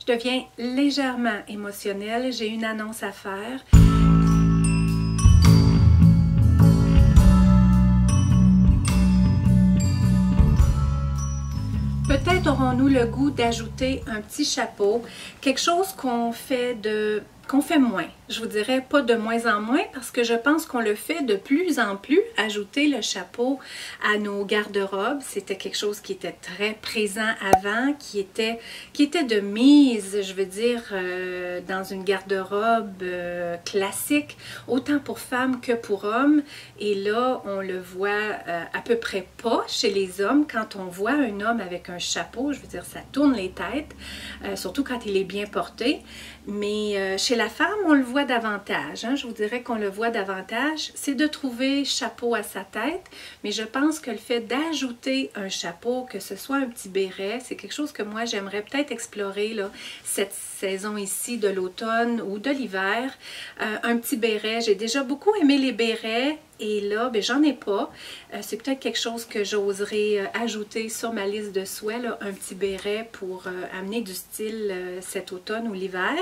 Je deviens légèrement émotionnelle, j'ai une annonce à faire. Peut-être aurons-nous le goût d'ajouter un petit chapeau, quelque chose qu'on fait moins. Je vous dirais pas de moins en moins parce que je pense qu'on le fait de plus en plus, ajouter le chapeau à nos garde-robes. C'était quelque chose qui était très présent avant, qui était de mise, je veux dire, dans une garde-robe classique, autant pour femmes que pour hommes. Et là, on le voit à peu près pas chez les hommes. Quand on voit un homme avec un chapeau, je veux dire, ça tourne les têtes, surtout quand il est bien porté. Mais chez la femme, on le voit davantage. Hein? Je vous dirais qu'on le voit davantage. C'est de trouver chapeau à sa tête. Mais je pense que le fait d'ajouter un chapeau, que ce soit un petit béret, c'est quelque chose que moi, j'aimerais peut-être explorer là, cette saison ici de l'automne ou de l'hiver. Un petit béret. J'ai déjà beaucoup aimé les bérets. Et là, ben, j'en ai pas. C'est peut-être quelque chose que j'oserais ajouter sur ma liste de souhaits, là, un petit béret pour amener du style cet automne ou l'hiver.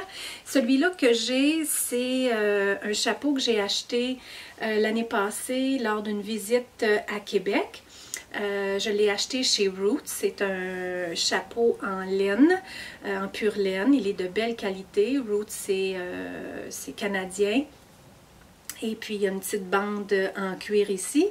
Celui-là que j'ai, c'est un chapeau que j'ai acheté l'année passée lors d'une visite à Québec. Je l'ai acheté chez Roots. C'est un chapeau en laine, en pure laine. Il est de belle qualité. Roots, c'est canadien. Et puis, il y a une petite bande en cuir ici.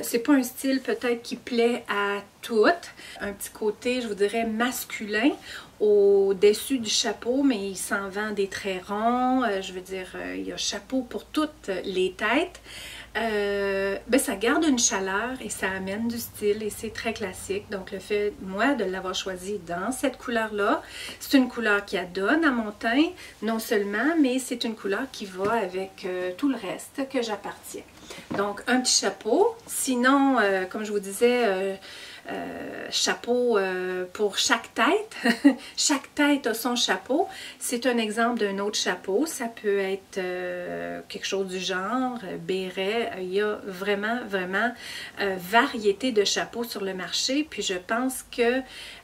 C'est pas un style peut-être qui plaît à toutes. Un petit côté, je vous dirais, masculin au-dessus du chapeau, mais il s'en vend des traits ronds. Je veux dire, il y a chapeau pour toutes les têtes. Ben, ça garde une chaleur et ça amène du style et c'est très classique. Donc le fait, moi, de l'avoir choisi dans cette couleur-là, c'est une couleur qui adonne à mon teint, non seulement, mais c'est une couleur qui va avec tout le reste que j'appartiens. Donc un petit chapeau, sinon, comme je vous disais, chapeau pour chaque tête. Chaque tête a son chapeau. C'est un exemple d'un autre chapeau. Ça peut être quelque chose du genre, béret. Il y a vraiment variété de chapeaux sur le marché. Puis je pense que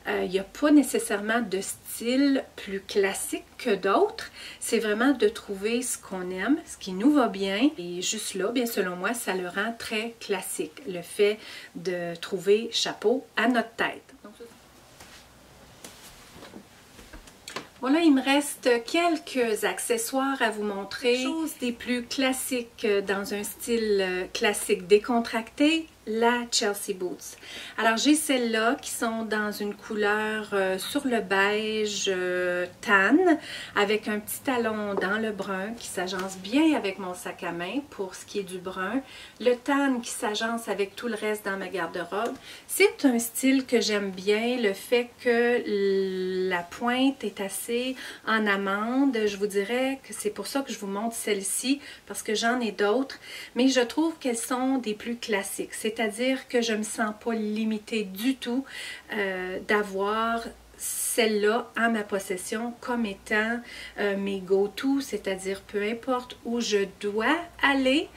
il n'y a pas nécessairement de style plus classique que d'autres. C'est vraiment de trouver ce qu'on aime, ce qui nous va bien. Et juste là, bien selon moi, ça le rend très classique. Le fait de trouver chapeau à notre tête. Voilà, il me reste quelques accessoires à vous montrer. Chose des plus classiques dans un style classique décontracté, la Chelsea Boots. Alors j'ai celles-là qui sont dans une couleur sur le beige tan avec un petit talon dans le brun qui s'agence bien avec mon sac à main pour ce qui est du brun. Le tan qui s'agence avec tout le reste dans ma garde-robe. C'est un style que j'aime bien, le fait que la pointe est assez en amande. Je vous dirais que c'est pour ça que je vous montre celle-ci parce que j'en ai d'autres, mais je trouve qu'elles sont des plus classiques. C'est-à-dire que je ne me sens pas limitée du tout d'avoir celle-là en ma possession comme étant mes go-to, c'est-à-dire peu importe où je dois aller,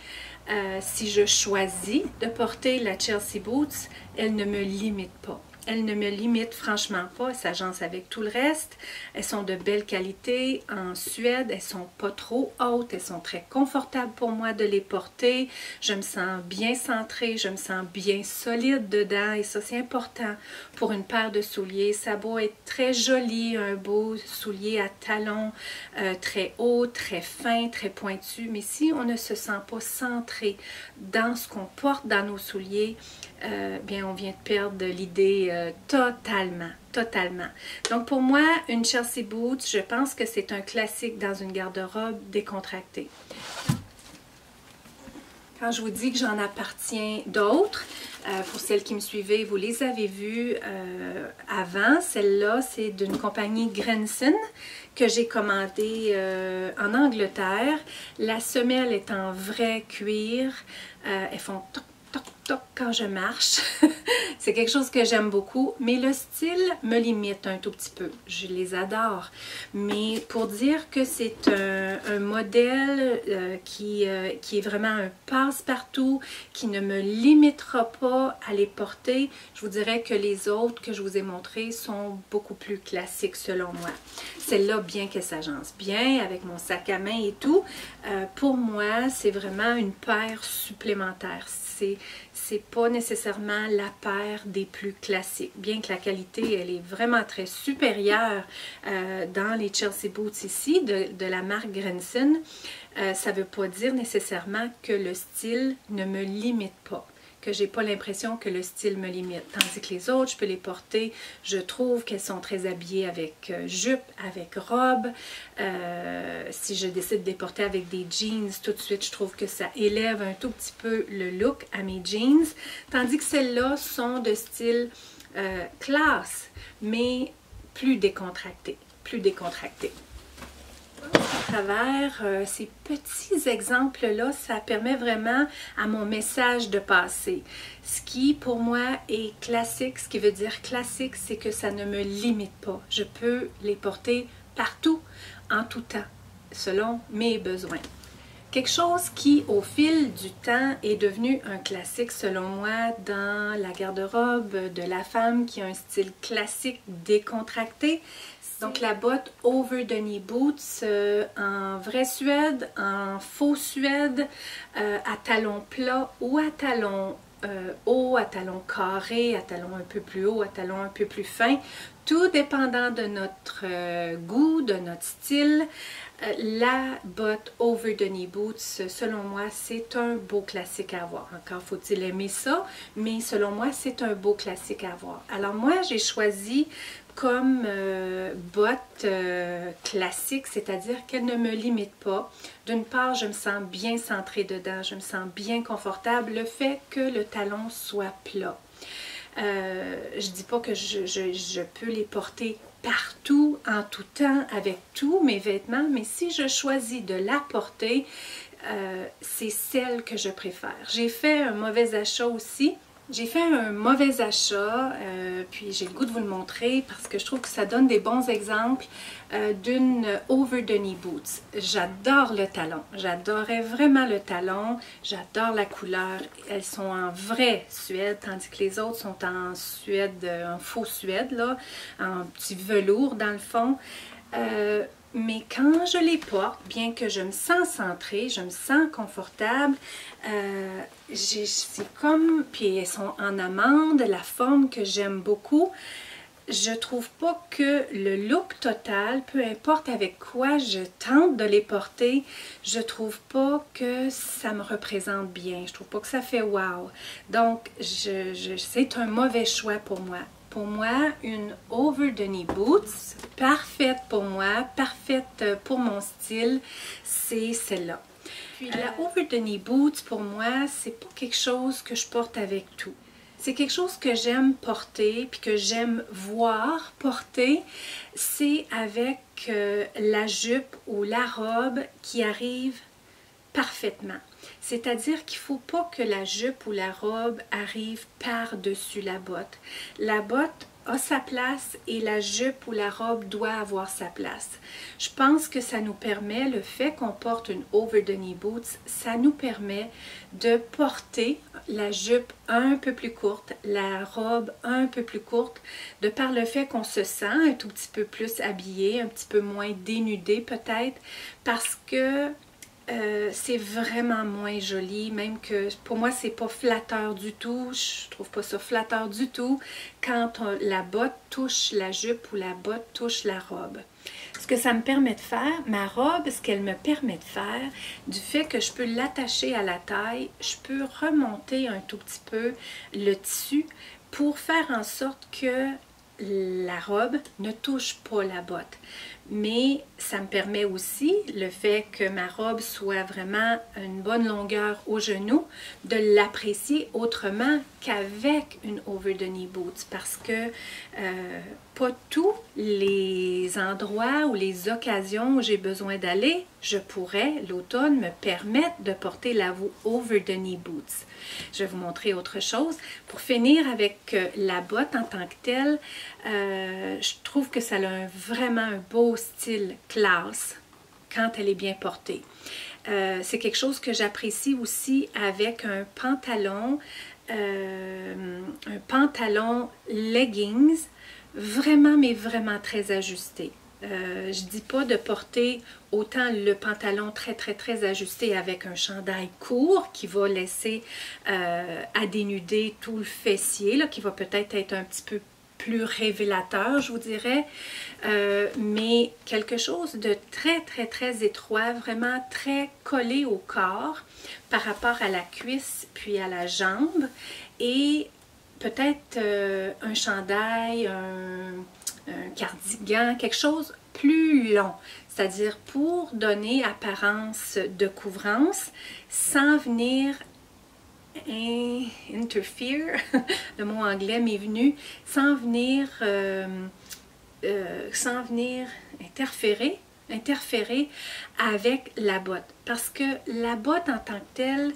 si je choisis de porter la Chelsea Boots, elle ne me limite pas. Elles ne me limitent franchement pas, elles s'agencent avec tout le reste. Elles sont de belle qualité en Suède, elles sont pas trop hautes, elles sont très confortables pour moi de les porter. Je me sens bien centrée, je me sens bien solide dedans et ça c'est important pour une paire de souliers. Ça doit être très joli, un beau soulier à talons très haut, très fin, très pointu. Mais si on ne se sent pas centré dans ce qu'on porte dans nos souliers, bien on vient de perdre l'idée totalement. Donc pour moi, une Chelsea Boots, je pense que c'est un classique dans une garde-robe décontractée. Quand je vous dis que j'en appartiens d'autres, pour celles qui me suivaient, vous les avez vues avant. Celle-là, c'est d'une compagnie Grenson que j'ai commandée en Angleterre. La semelle est en vrai cuir. Elles font toc, toc, toc quand je marche. C'est quelque chose que j'aime beaucoup, mais le style me limite un tout petit peu. Je les adore, mais pour dire que c'est un modèle qui est vraiment un passe-partout, qui ne me limitera pas à les porter, je vous dirais que les autres que je vous ai montrés sont beaucoup plus classiques selon moi. Celle-là, bien qu'elle s'agence bien avec mon sac à main et tout, pour moi, c'est vraiment une paire supplémentaire. C'est pas nécessairement la paire des plus classiques. Bien que la qualité, elle est vraiment très supérieure dans les Chelsea Boots ici, de la marque Grenson, ça ne veut pas dire nécessairement que le style ne me limite pas, que j'ai pas l'impression que le style me limite. Tandis que les autres, je peux les porter, je trouve qu'elles sont très habillées avec jupe, avec robe. Si je décide de les porter avec des jeans, tout de suite, je trouve que ça élève un tout petit peu le look à mes jeans. Tandis que celles-là sont de style classe, mais plus décontracté, plus décontracté. À travers ces petits exemples-là, ça permet vraiment à mon message de passer. Ce qui, pour moi, est classique. Ce qui veut dire classique, c'est que ça ne me limite pas. Je peux les porter partout, en tout temps, selon mes besoins. Quelque chose qui, au fil du temps, est devenu un classique, selon moi, dans la garde-robe de la femme qui a un style classique décontracté. Donc la botte over the knee boots en vrai suède, en faux suède, à talons plats ou à talons hauts, à talons carrés, à talons un peu plus hauts, à talons un peu plus fins, tout dépendant de notre goût, de notre style. La botte over the knee boots, selon moi, c'est un beau classique à avoir. Encore faut-il aimer ça, mais selon moi, c'est un beau classique à avoir. Alors moi, j'ai choisi comme botte classique, c'est-à-dire qu'elle ne me limite pas. D'une part, je me sens bien centrée dedans, je me sens bien confortable. Le fait que le talon soit plat. Je dis pas que je peux les porter partout, en tout temps, avec tous mes vêtements, mais si je choisis de la porter, c'est celle que je préfère. J'ai fait un mauvais achat aussi. J'ai fait un mauvais achat, puis j'ai le goût de vous le montrer parce que je trouve que ça donne des bons exemples d'une over the knee boots. J'adore le talon, j'adorais vraiment le talon, j'adore la couleur. Elles sont en vrai suède, tandis que les autres sont en suède, en faux suède, là, en petit velours dans le fond. Mais quand je les porte, bien que je me sens centrée, je me sens confortable, c'est comme, puis elles sont en amande, la forme que j'aime beaucoup. Je trouve pas que le look total, peu importe avec quoi je tente de les porter, je trouve pas que ça me représente bien. Je trouve pas que ça fait wow. Donc, c'est un mauvais choix pour moi. Pour moi, une over the knee boots, parfaite pour moi, parfaite pour mon style, c'est celle-là. Puis la over the knee boots, pour moi, c'est pas quelque chose que je porte avec tout. C'est quelque chose que j'aime porter, puis que j'aime voir porter, c'est avec la jupe ou la robe qui arrive parfaitement. C'est-à-dire qu'il ne faut pas que la jupe ou la robe arrive par-dessus la botte. La botte a sa place et la jupe ou la robe doit avoir sa place. Je pense que ça nous permet, le fait qu'on porte une over the knee boots, ça nous permet de porter la jupe un peu plus courte, la robe un peu plus courte, de par le fait qu'on se sent un tout petit peu plus habillé, un petit peu moins dénudé peut-être, parce que c'est vraiment moins joli, même que pour moi c'est pas flatteur du tout, je trouve pas ça flatteur du tout quand la botte touche la jupe ou la botte touche la robe. Ce que ça me permet de faire, ma robe, ce qu'elle me permet de faire, du fait que je peux l'attacher à la taille, je peux remonter un tout petit peu le tissu pour faire en sorte que la robe ne touche pas la botte. Mais ça me permet aussi, le fait que ma robe soit vraiment une bonne longueur au genou, de l'apprécier autrement qu'avec une over the knee boots. Parce que pas tous les endroits ou les occasions où j'ai besoin d'aller, je pourrais, l'automne, me permettre de porter la over the knee boots. Je vais vous montrer autre chose. Pour finir avec la botte en tant que telle, je trouve que ça a vraiment un beau style classe quand elle est bien portée. C'est quelque chose que j'apprécie aussi avec un pantalon leggings, vraiment, mais vraiment très ajusté. Je dis pas de porter autant le pantalon très ajusté avec un chandail court qui va laisser à dénuder tout le fessier, là, qui va peut-être être un petit peu plus révélateur, je vous dirais, mais quelque chose de très étroit, vraiment très collé au corps par rapport à la cuisse puis à la jambe, et peut-être un chandail, un cardigan, quelque chose plus long, c'est-à-dire pour donner apparence de couvrance sans venir interfere, le mot anglais m'est venu, sans venir interférer avec la botte. Parce que la botte en tant que telle,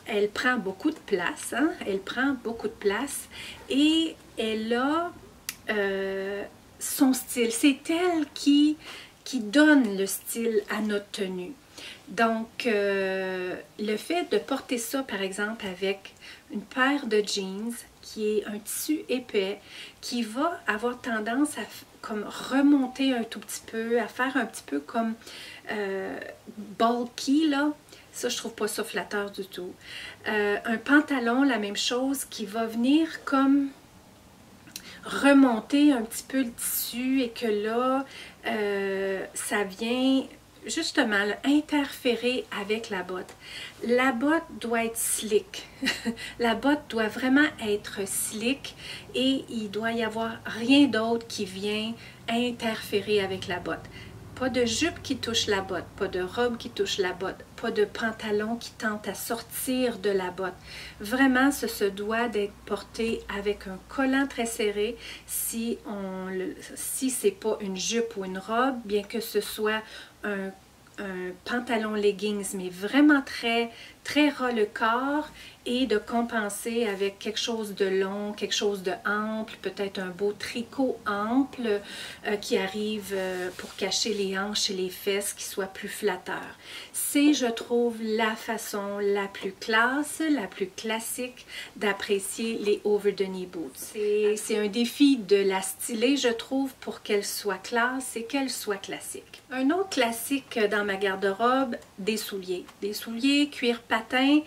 elle prend beaucoup de place, hein? Elle prend beaucoup de place et elle a son style. C'est elle qui donne le style à notre tenue. Donc, le fait de porter ça, par exemple, avec une paire de jeans qui est un tissu épais, qui va avoir tendance à comme remonter un tout petit peu, à faire un petit peu comme bulky, là. Ça, je trouve pas ça flatteur du tout. Un pantalon, la même chose, qui va venir comme remonter un petit peu le tissu et que là, ça vient justement là, interférer avec la botte. La botte doit être slick. La botte doit vraiment être slick et il doit y avoir rien d'autre qui vient interférer avec la botte. Pas de jupe qui touche la botte, pas de robe qui touche la botte, pas de pantalon qui tente à sortir de la botte. Vraiment, ce se doit d'être porté avec un collant très serré si c'est pas une jupe ou une robe, bien que ce soit un pantalon leggings, mais vraiment très ras le corps, et de compenser avec quelque chose de long, quelque chose de ample, peut-être un beau tricot ample qui arrive pour cacher les hanches et les fesses, qui soit plus flatteur. C'est, je trouve, la façon la plus classe, la plus classique d'apprécier les over the knee boots. C'est un défi de la styler, je trouve, pour qu'elle soit classe et qu'elle soit classique. Un autre classique dans ma garde-robe, des souliers. Des souliers cuir patin,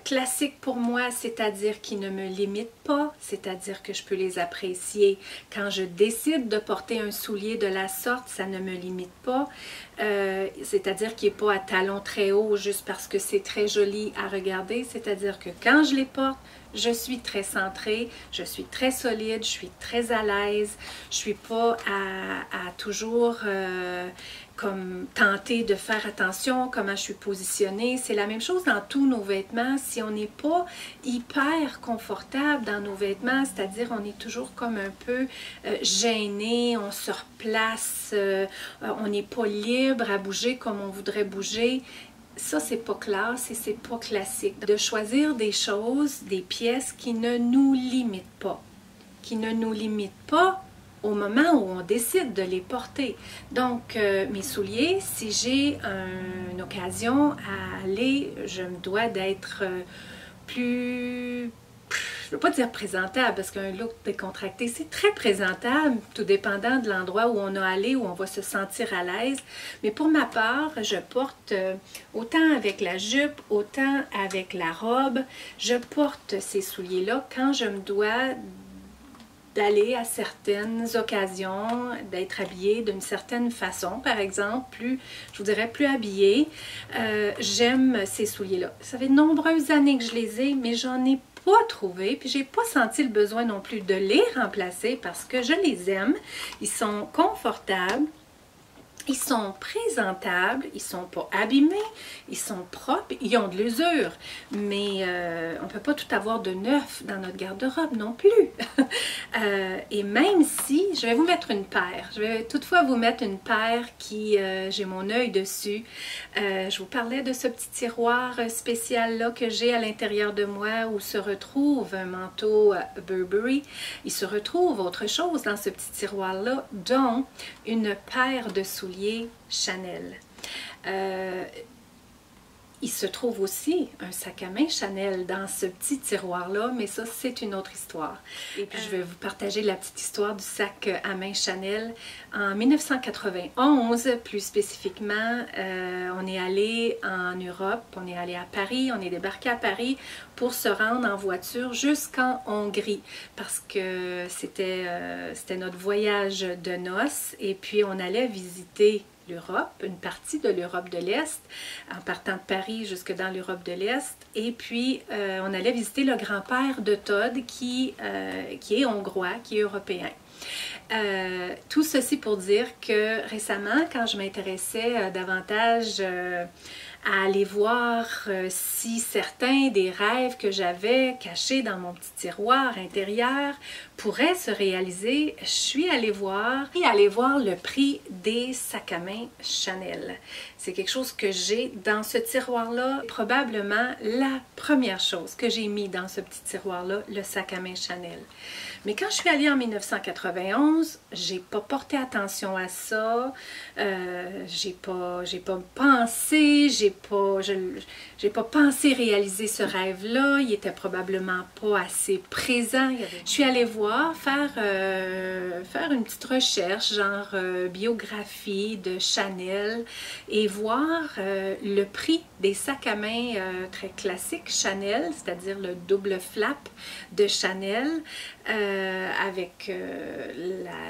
classique pour moi, c'est-à-dire qu'ils ne me limitent pas, c'est-à-dire que je peux les apprécier. Quand je décide de porter un soulier de la sorte, ça ne me limite pas, c'est-à-dire qu'il n'est pas à talons très hauts juste parce que c'est très joli à regarder, c'est-à-dire que quand je les porte, je suis très centrée, je suis très solide, je suis très à l'aise, je suis pas à toujours comme tenter de faire attention comment je suis positionnée. C'est la même chose dans tous nos vêtements. Si on n'est pas hyper confortable dans nos vêtements, c'est-à-dire on est toujours comme un peu gêné, on se replace, on n'est pas libre à bouger comme on voudrait bouger. Ça, c'est pas classe et c'est pas classique. De choisir des choses, des pièces qui ne nous limitent pas. Qui ne nous limitent pas au moment où on décide de les porter. Donc, mes souliers, si j'ai une occasion à aller, je me dois d'être plus... Je ne veux pas dire présentable, parce qu'un look décontracté, c'est très présentable, tout dépendant de l'endroit où on a allé, où on va se sentir à l'aise. Mais pour ma part, je porte autant avec la jupe, autant avec la robe, je porte ces souliers-là quand je me dois d'aller à certaines occasions, d'être habillée d'une certaine façon, par exemple, je vous dirais plus habillée. J'aime ces souliers-là. Ça fait de nombreuses années que je les ai, mais j'en ai pas trouvé, puis j'ai pas senti le besoin non plus de les remplacer parce que je les aime. Ils sont confortables. Ils sont présentables, ils sont pas abîmés, ils sont propres, ils ont de l'usure. Mais on ne peut pas tout avoir de neuf dans notre garde-robe non plus. Et même si, je vais vous mettre une paire, je vais toutefois vous mettre une paire qui, j'ai mon œil dessus. Je vous parlais de ce petit tiroir spécial-là que j'ai à l'intérieur de moi où se retrouve un manteau Burberry. Il se retrouve autre chose dans ce petit tiroir-là, dont une paire de souliers Chanel. Il se trouve aussi un sac à main Chanel dans ce petit tiroir-là, mais ça, c'est une autre histoire. Et puis, je vais vous partager la petite histoire du sac à main Chanel. En 1991, plus spécifiquement, on est allé en Europe, on est allé à Paris, on est débarqué à Paris pour se rendre en voiture jusqu'en Hongrie, parce que c'était notre voyage de noces, et puis on allait visiter l'Europe, une partie de l'Europe de l'Est, en partant de Paris jusque dans l'Europe de l'Est. Et puis, on allait visiter le grand-père de Todd qui est hongrois, qui est européen. Tout ceci pour dire que récemment, quand je m'intéressais davantage à aller voir si certains des rêves que j'avais cachés dans mon petit tiroir intérieur pourraient se réaliser, je suis allée voir le prix des sacs à main Chanel. C'est quelque chose que j'ai dans ce tiroir-là, probablement la première chose que j'ai mis dans ce petit tiroir-là, le sac à main Chanel. Mais quand je suis allée en 1991, j'ai pas porté attention à ça, j'ai pas pensé, j'ai pas pensé réaliser ce rêve-là, il était probablement pas assez présent. Je suis allée voir, faire une petite recherche, genre biographie de Chanel, et voir le prix des sacs à main très classiques Chanel, c'est-à-dire le double flap de Chanel, avec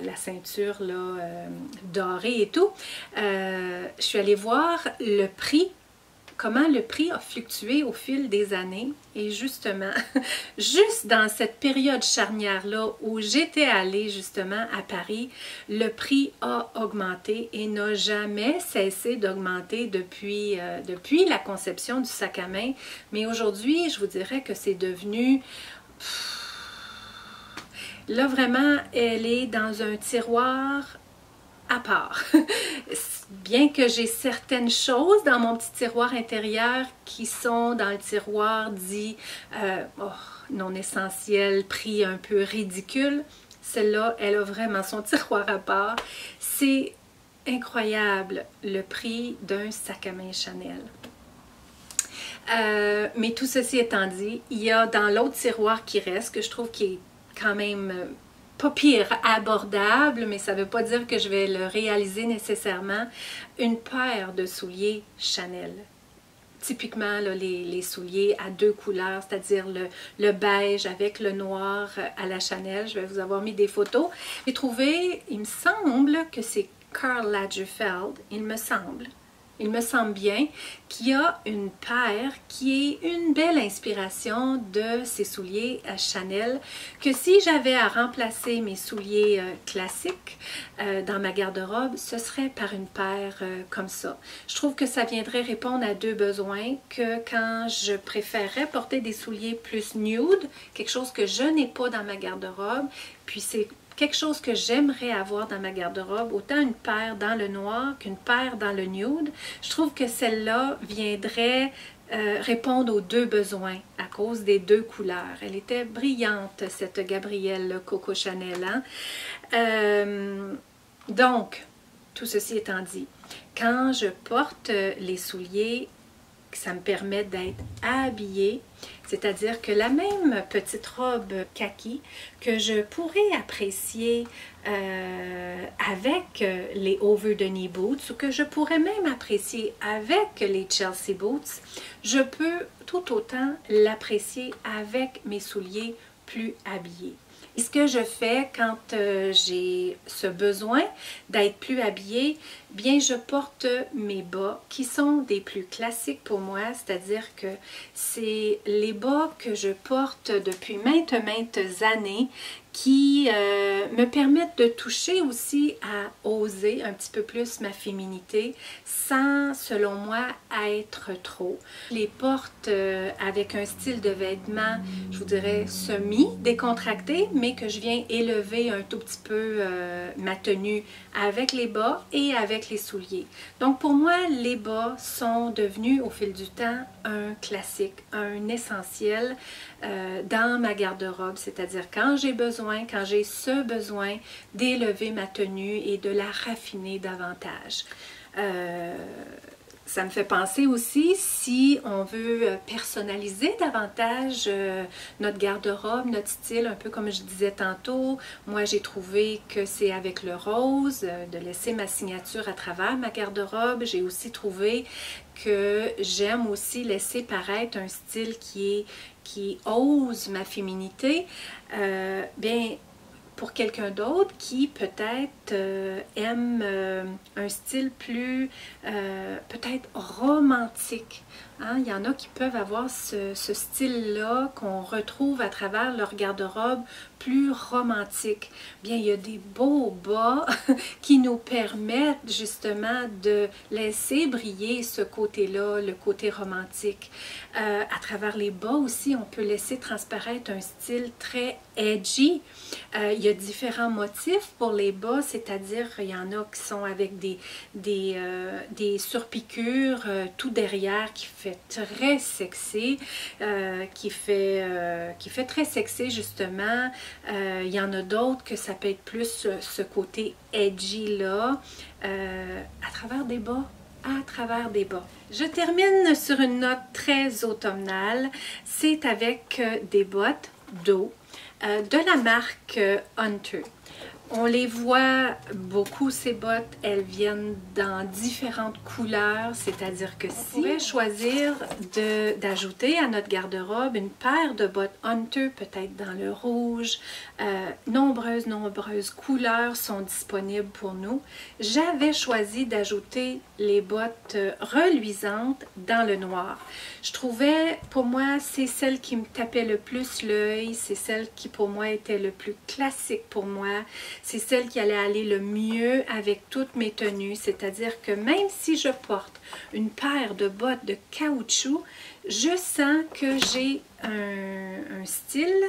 la ceinture là, dorée et tout. Je suis allée voir le prix, comment le prix a fluctué au fil des années. Et justement, juste dans cette période charnière-là où j'étais allée justement à Paris, le prix a augmenté et n'a jamais cessé d'augmenter depuis la conception du sac à main. Mais aujourd'hui, je vous dirais que c'est devenu... Là, vraiment, elle est dans un tiroir à part. Bien que j'ai certaines choses dans mon petit tiroir intérieur qui sont dans le tiroir dit non essentiel, prix un peu ridicule, celle-là, elle a vraiment son tiroir à part. C'est incroyable le prix d'un sac à main Chanel. Mais tout ceci étant dit, il y a dans l'autre tiroir qui reste, que je trouve qui est quand même pas pire, abordable, mais ça ne veut pas dire que je vais le réaliser nécessairement, une paire de souliers Chanel. Typiquement, là, les souliers à deux couleurs, c'est-à-dire le beige avec le noir à la Chanel. Je vais vous avoir mis des photos. J'ai trouvé, il me semble que c'est Karl Lagerfeld, il me semble bien qu'il y a une paire qui est une belle inspiration de ces souliers à Chanel, que si j'avais à remplacer mes souliers classiques dans ma garde-robe, ce serait par une paire comme ça. Je trouve que ça viendrait répondre à deux besoins, que quand je préférerais porter des souliers plus nude, quelque chose que je n'ai pas dans ma garde-robe, puis c'est quelque chose que j'aimerais avoir dans ma garde-robe, autant une paire dans le noir qu'une paire dans le nude. Je trouve que celle-là viendrait répondre aux deux besoins à cause des deux couleurs. Elle était brillante, cette Gabrielle Coco Chanel. Hein? Donc, tout ceci étant dit, quand je porte les souliers, ça me permet d'être habillée, c'est-à-dire que la même petite robe kaki que je pourrais apprécier avec les over the knee boots ou que je pourrais même apprécier avec les Chelsea boots, je peux tout autant l'apprécier avec mes souliers plus habillés. Et ce que je fais quand j'ai ce besoin d'être plus habillée, bien je porte mes bas qui sont des plus classiques pour moi, c'est-à-dire que c'est les bas que je porte depuis maintes années qui me permettent de toucher aussi à oser un petit peu plus ma féminité sans, selon moi, être trop. Je les porte avec un style de vêtement, je vous dirais, semi-décontracté, mais que je viens élever un tout petit peu ma tenue avec les bas et avec les souliers. Donc pour moi, les bas sont devenus au fil du temps un classique, un essentiel dans ma garde-robe, c'est-à-dire quand j'ai ce besoin d'élever ma tenue et de la raffiner davantage. Ça me fait penser aussi, si on veut personnaliser davantage notre garde-robe, notre style, un peu comme je disais tantôt, moi j'ai trouvé que c'est avec le rose, de laisser ma signature à travers ma garde-robe. J'ai aussi trouvé que j'aime aussi laisser paraître un style qui ose ma féminité. Bien, pour quelqu'un d'autre qui peut-être aime un style plus peut-être romantique. Hein? Il y en a qui peuvent avoir ce style-là qu'on retrouve à travers leur garde-robe plus romantique. Bien, il y a des beaux bas qui nous permettent justement de laisser briller ce côté-là, le côté romantique. À travers les bas aussi, on peut laisser transparaître un style très edgy. Il y a différents motifs pour les bas, c'est-à-dire il y en a qui sont avec des surpiqûres tout derrière qui fait très sexy, qui fait très sexy justement. Il y en a d'autres que ça peut être plus ce côté edgy là, à travers des bas. À travers des bas. Je termine sur une note très automnale, c'est avec des bottes d'eau de la marque Hunter. On les voit beaucoup, ces bottes, elles viennent dans différentes couleurs, c'est-à-dire que si on pourrait choisir d'ajouter à notre garde-robe une paire de bottes Hunter, peut-être dans le rouge, nombreuses couleurs sont disponibles pour nous. J'avais choisi d'ajouter les bottes reluisantes dans le noir. Je trouvais, pour moi, c'est celle qui me tapait le plus l'œil, c'est celle qui pour moi était le plus classique pour moi. C'est celle qui allait aller le mieux avec toutes mes tenues, c'est-à-dire que même si je porte une paire de bottes de caoutchouc, je sens que j'ai un style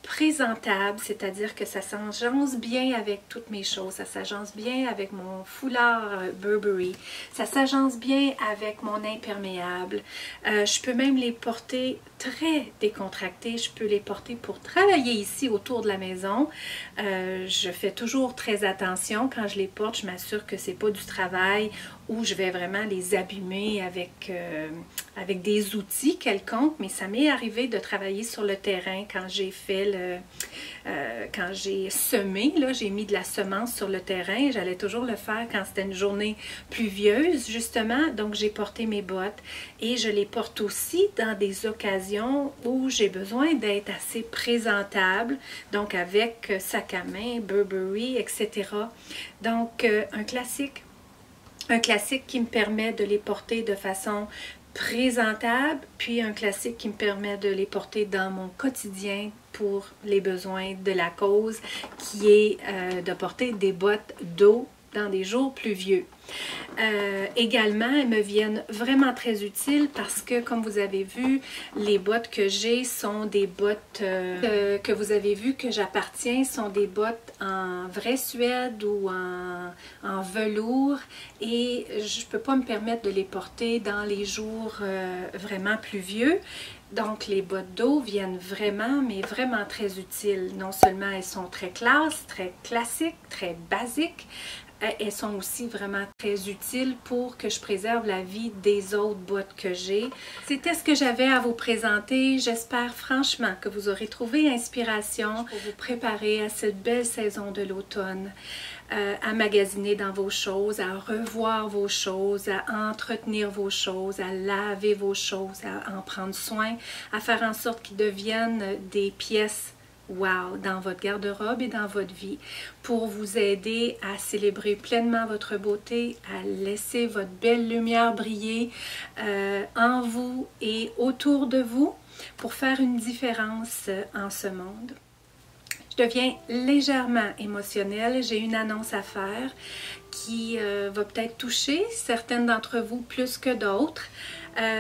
présentable, c'est-à-dire que ça s'agence bien avec toutes mes choses, ça s'agence bien avec mon foulard Burberry, ça s'agence bien avec mon imperméable. Je peux même les porter très décontractées, je peux les porter pour travailler ici autour de la maison. Je fais toujours très attention quand je les porte, je m'assure que c'est pas du travail où je vais vraiment les abîmer avec des outils quelconques, mais ça m'est arrivé de travailler sur le terrain quand j'ai fait quand j'ai semé, j'ai mis de la semence sur le terrain. J'allais toujours le faire quand c'était une journée pluvieuse, justement. Donc, j'ai porté mes bottes et je les porte aussi dans des occasions où j'ai besoin d'être assez présentable, donc avec sac à main, Burberry, etc. Donc, un classique qui me permet de les porter de façon présentable, puis un classique qui me permet de les porter dans mon quotidien pour les besoins de la cause, qui est de porter des bottes d'eau dans des jours pluvieux. Également, elles me viennent vraiment très utiles parce que, comme vous avez vu, les bottes que j'ai sont des bottes que vous avez vu que j'appartiens, sont des bottes en vraie suède ou en velours, et je ne peux pas me permettre de les porter dans les jours vraiment pluvieux. Donc, les bottes d'eau viennent vraiment, mais vraiment très utiles. Non seulement elles sont très classe, très classiques, très basiques, elles sont aussi vraiment très utiles pour que je préserve la vie des autres bottes que j'ai. C'était ce que j'avais à vous présenter. J'espère franchement que vous aurez trouvé inspiration pour vous préparer à cette belle saison de l'automne. À magasiner dans vos choses, à revoir vos choses, à entretenir vos choses, à laver vos choses, à en prendre soin, à faire en sorte qu'ils deviennent des pièces wow dans votre garde-robe et dans votre vie, pour vous aider à célébrer pleinement votre beauté, à laisser votre belle lumière briller en vous et autour de vous pour faire une différence en ce monde. Je deviens légèrement émotionnelle. J'ai une annonce à faire qui va peut-être toucher certaines d'entre vous plus que d'autres.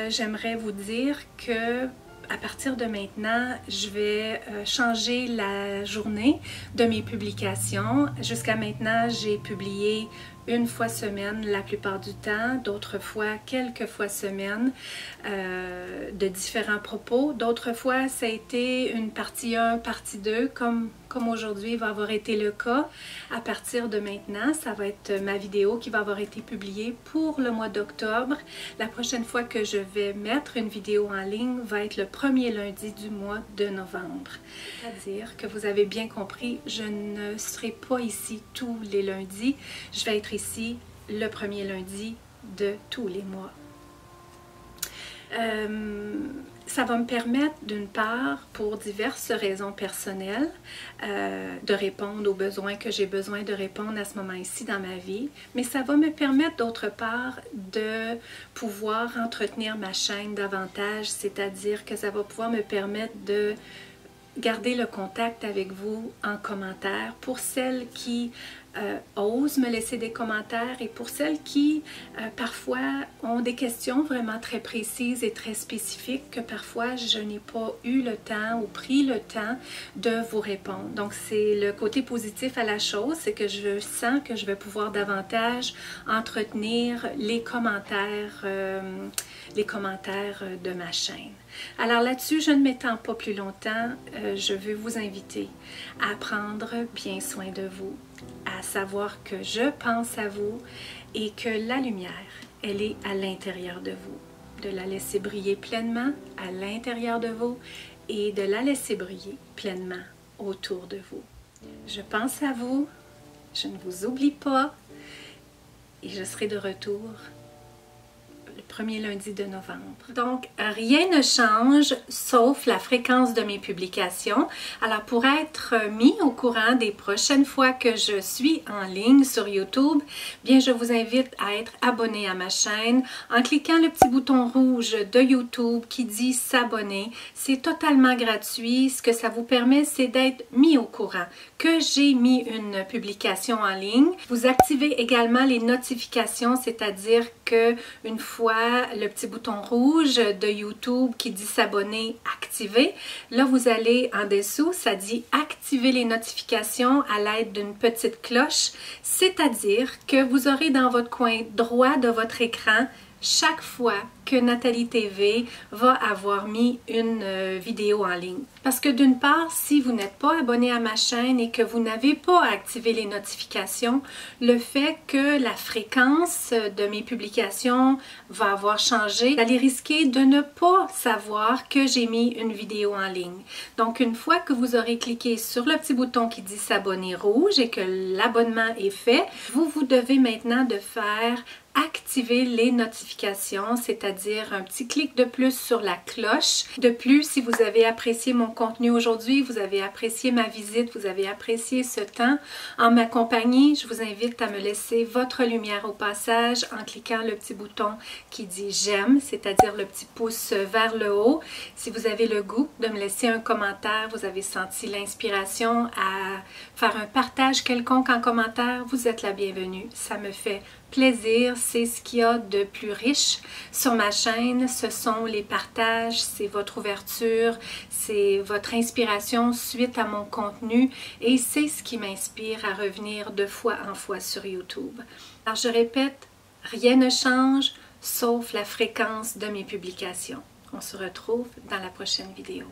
J'aimerais vous dire que à partir de maintenant, je vais changer la journée de mes publications. Jusqu'à maintenant, j'ai publié une fois semaine la plupart du temps, d'autres fois quelques fois semaine de différents propos. D'autres fois, ça a été une partie 1, partie 2, comme aujourd'hui va avoir été le cas. À partir de maintenant, ça va être ma vidéo qui va avoir été publiée pour le mois d'octobre. La prochaine fois que je vais mettre une vidéo en ligne va être le premier lundi du mois de novembre. C'est-à-dire que vous avez bien compris, je ne serai pas ici tous les lundis. Je vais être ici le premier lundi de tous les mois. Ça va me permettre, d'une part, pour diverses raisons personnelles, de répondre aux besoins que j'ai besoin de répondre à ce moment-ci dans ma vie, mais ça va me permettre, d'autre part, de pouvoir entretenir ma chaîne davantage, c'est-à-dire que ça va pouvoir me permettre de garder le contact avec vous en commentaire pour celles qui osent me laisser des commentaires et pour celles qui parfois ont des questions vraiment très précises et très spécifiques que parfois je n'ai pas eu le temps ou pris le temps de vous répondre. Donc c'est le côté positif à la chose, c'est que je sens que je vais pouvoir davantage entretenir les commentaires de ma chaîne. Alors là-dessus, je ne m'étends pas plus longtemps, je veux vous inviter à prendre bien soin de vous, à savoir que je pense à vous et que la lumière, elle est à l'intérieur de vous. De la laisser briller pleinement à l'intérieur de vous et de la laisser briller pleinement autour de vous. Je pense à vous, je ne vous oublie pas et je serai de retour le premier lundi de novembre. Donc, rien ne change sauf la fréquence de mes publications. Alors, pour être mis au courant des prochaines fois que je suis en ligne sur YouTube, bien, je vous invite à être abonné à ma chaîne en cliquant le petit bouton rouge de YouTube qui dit s'abonner. C'est totalement gratuit. Ce que ça vous permet, c'est d'être mis au courant que j'ai mis une publication en ligne. Vous activez également les notifications, c'est-à-dire que une fois le petit bouton rouge de YouTube qui dit s'abonner activé, là vous allez en dessous, ça dit activer les notifications à l'aide d'une petite cloche, c'est-à-dire que vous aurez dans votre coin droit de votre écran chaque fois que Nathalie TV va avoir mis une vidéo en ligne. Parce que d'une part, si vous n'êtes pas abonné à ma chaîne et que vous n'avez pas activé les notifications, le fait que la fréquence de mes publications va avoir changé, vous allez risquer de ne pas savoir que j'ai mis une vidéo en ligne. Donc, une fois que vous aurez cliqué sur le petit bouton qui dit s'abonner rouge et que l'abonnement est fait, vous devez maintenant de faire activer les notifications, c'est-à-dire un petit clic de plus sur la cloche. De plus, si vous avez apprécié mon contenu aujourd'hui, vous avez apprécié ma visite, vous avez apprécié ce temps en ma compagnie, je vous invite à me laisser votre lumière au passage en cliquant le petit bouton qui dit j'aime, c'est-à-dire le petit pouce vers le haut. Si vous avez le goût de me laisser un commentaire, vous avez senti l'inspiration à faire un partage quelconque en commentaire, vous êtes la bienvenue. Ça me fait plaisir, c'est ce qu'il y a de plus riche sur ma chaîne, ce sont les partages, c'est votre ouverture, c'est votre inspiration suite à mon contenu et c'est ce qui m'inspire à revenir de fois en fois sur YouTube. Alors je répète, rien ne change sauf la fréquence de mes publications. On se retrouve dans la prochaine vidéo.